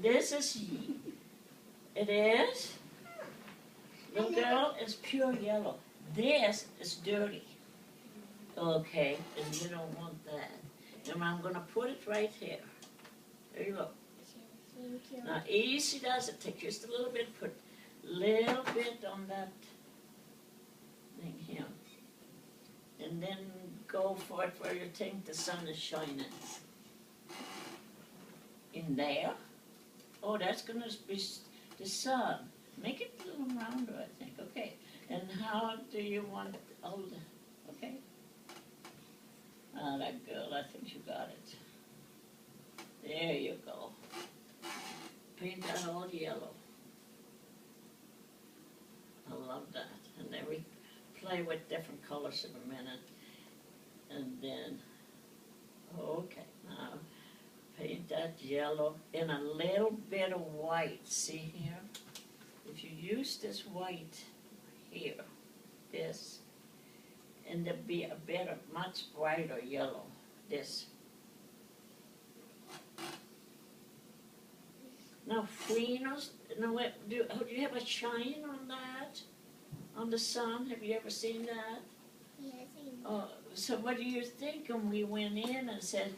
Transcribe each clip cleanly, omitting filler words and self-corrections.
This is ye. It is. Little girl is pure yellow. This is dirty. Okay, and you don't want that. And I'm going to put it right here. There you go. Now easy does it. Take just a little bit, put a little bit on that thing here. And then go for it where you think the sun is shining. In there. Oh, that's going to be the sun. Make it a little rounder, I think. Okay. And how do you want all the... Okay. Ah, that girl, I think you got it. There you go. Paint that all yellow. I love that. And then we play with different colors in a minute. And then, okay, now paint that yellow in a little bit of white. See here? If you use this white here, this, and there'll be a better, much brighter yellow, this. Now, Freenos, now, do you have a shine on that? On the sun? Have you ever seen that? Yes, I know. Oh, so what do you think when we went in and said,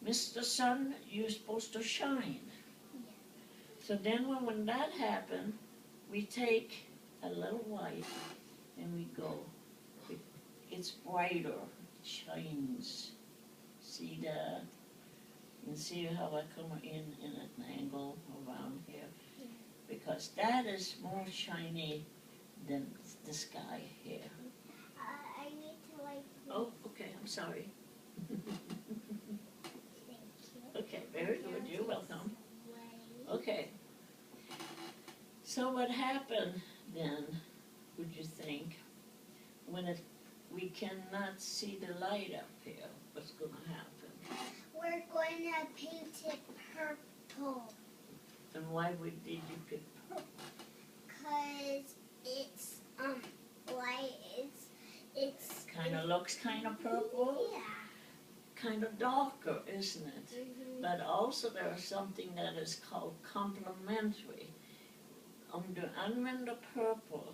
Mr. Sun, you're supposed to shine? Yeah. So then when that happened, we take a little white and we go. It's brighter, it shines. See that? You see how I come in an angle around here? Yeah. Because that is more shiny than the sky here. I need to like... Oh, okay, I'm sorry. Thank you. Okay, very good, you're welcome. Way. Okay. So what happened then, would you think, when we cannot see the light up here? What's going to happen? We're going to paint it purple. And why did you pick purple? Cause it's light. It's Kind of looks kind of purple, yeah. kind of darker, isn't it? Mm-hmm. But also there is something that is called complementary. Under the purple,